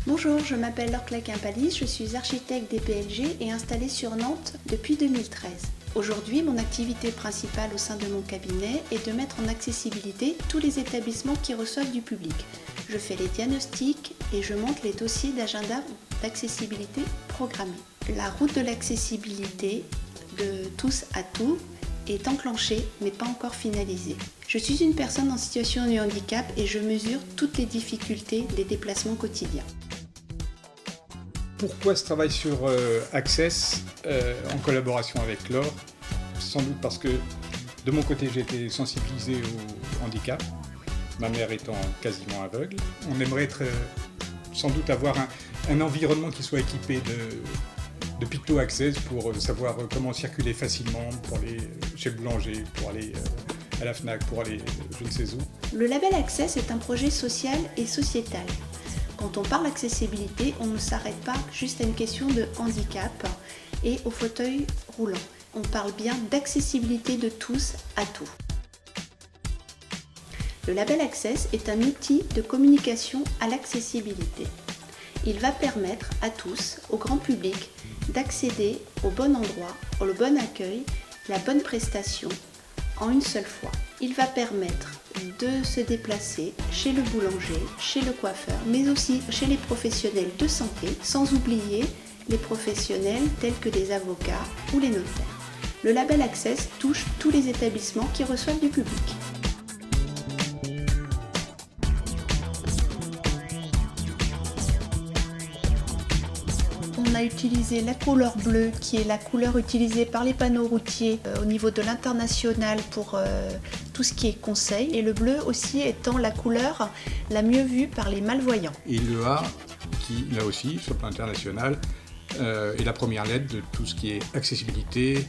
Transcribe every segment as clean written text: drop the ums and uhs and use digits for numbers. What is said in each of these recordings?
Bonjour, je m'appelle Laure Claquin-Palis, je suis architecte DPLG et installée sur Nantes depuis 2013. Aujourd'hui, mon activité principale au sein de mon cabinet est de mettre en accessibilité tous les établissements qui reçoivent du public. Je fais les diagnostics et je monte les dossiers d'agenda d'accessibilité programmés. La route de l'accessibilité de tous à tout est enclenchée mais pas encore finalisée. Je suis une personne en situation de handicap et je mesure toutes les difficultés des déplacements quotidiens. Pourquoi ce travail sur Access en collaboration avec Laure? Sans doute parce que de mon côté j'ai été sensibilisé au handicap, ma mère étant quasiment aveugle. On aimerait sans doute avoir un environnement qui soit équipé de Picto Access pour savoir comment circuler facilement, pour aller chez le boulanger, pour aller à la Fnac, pour aller je ne sais où. Le label Access est un projet social et sociétal. Quand on parle accessibilité, on ne s'arrête pas juste à une question de handicap et au fauteuil roulant. On parle bien d'accessibilité de tous à tout. Le label Access est un outil de communication à l'accessibilité. Il va permettre à tous, au grand public, d'accéder au bon endroit, au bon accueil, la bonne prestation en une seule fois. Il va permettre de se déplacer chez le boulanger, chez le coiffeur, mais aussi chez les professionnels de santé, sans oublier les professionnels tels que les avocats ou les notaires. Le label Access touche tous les établissements qui reçoivent du public. On a utilisé la couleur bleue, qui est la couleur utilisée par les panneaux routiers au niveau de l'international pour tout ce qui est conseil. Et le bleu aussi étant la couleur la mieux vue par les malvoyants. Et le A, qui là aussi, sur le plan international, est la première lettre de tout ce qui est accessibilité,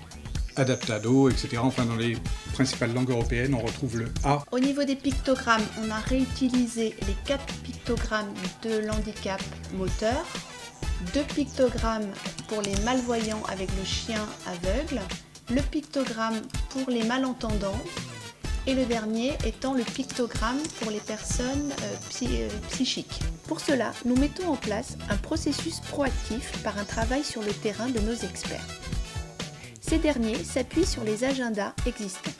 adaptado, etc. Enfin, dans les principales langues européennes, on retrouve le A. Au niveau des pictogrammes, on a réutilisé les 4 pictogrammes de l'handicap moteur, 2 pictogrammes pour les malvoyants avec le chien aveugle, le pictogramme pour les malentendants et le dernier étant le pictogramme pour les personnes psychiques. Pour cela, nous mettons en place un processus proactif par un travail sur le terrain de nos experts. Ces derniers s'appuient sur les agendas existants.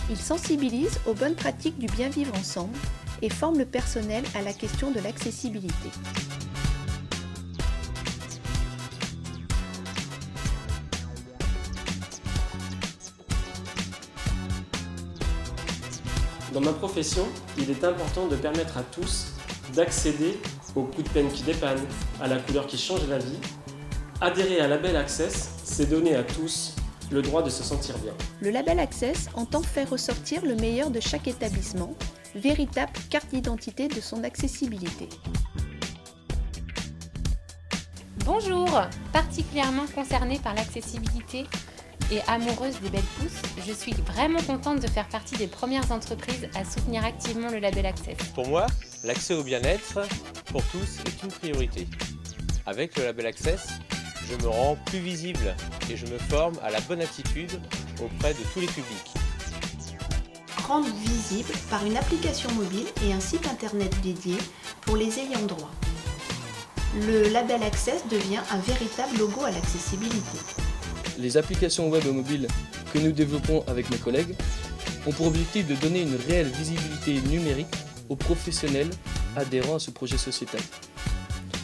Ils sensibilisent aux bonnes pratiques du bien vivre ensemble et forment le personnel à la question de l'accessibilité. Dans ma profession, il est important de permettre à tous d'accéder au coup de peine qui dépanne, à la couleur qui change la vie. Adhérer à Label Access, c'est donner à tous le droit de se sentir bien. Le label Access entend faire ressortir le meilleur de chaque établissement, véritable carte d'identité de son accessibilité. Bonjour, particulièrement concernée par l'accessibilité et amoureuse des belles pousses, je suis vraiment contente de faire partie des premières entreprises à soutenir activement le label Access. Pour moi, l'accès au bien-être pour tous est une priorité. Avec le label Access, je me rends plus visible et je me forme à la bonne attitude auprès de tous les publics. Rendre visible par une application mobile et un site internet dédié pour les ayants droit. Le label Access devient un véritable logo à l'accessibilité. Les applications web et mobiles que nous développons avec mes collègues ont pour objectif de donner une réelle visibilité numérique aux professionnels adhérant à ce projet sociétal.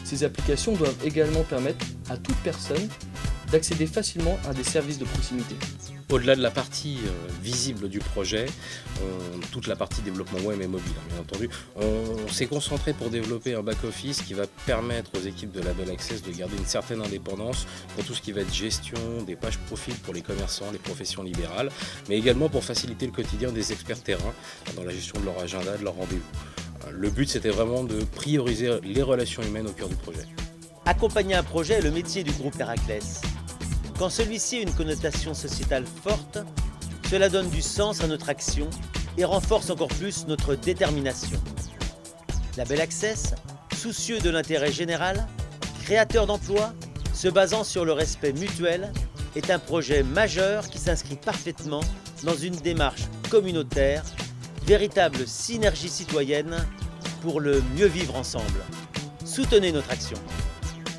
Ces applications doivent également permettre à toute personne d'accéder facilement à des services de proximité. Au-delà de la partie visible du projet, toute la partie développement web et mobile, bien entendu, on s'est concentré pour développer un back-office qui va permettre aux équipes de Label Access de garder une certaine indépendance pour tout ce qui va être gestion des pages profils pour les commerçants, les professions libérales, mais également pour faciliter le quotidien des experts terrain dans la gestion de leur agenda, de leurs rendez-vous. Le but, c'était vraiment de prioriser les relations humaines au cœur du projet. Accompagner un projet est le métier du groupe Héraclès. Quand celui-ci a une connotation sociétale forte, cela donne du sens à notre action et renforce encore plus notre détermination. Label Access, soucieux de l'intérêt général, créateur d'emplois, se basant sur le respect mutuel, est un projet majeur qui s'inscrit parfaitement dans une démarche communautaire, véritable synergie citoyenne pour le mieux vivre ensemble. soutenez notre action.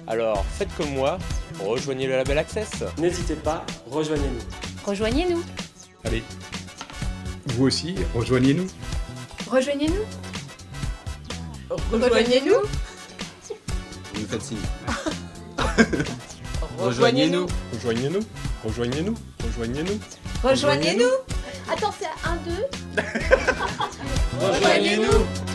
Alors faites comme moi, rejoignez le label Access. N'hésitez pas, rejoignez-nous. Rejoignez-nous. Allez, vous aussi, rejoignez-nous. Rejoignez-nous. Rejoignez-nous. Vous nous faites signe. Rejoignez-nous. Rejoignez-nous. Rejoignez-nous. Rejoignez-nous. Rejoignez-nous. Attends, c'est 1, 2. Rejoignez-nous.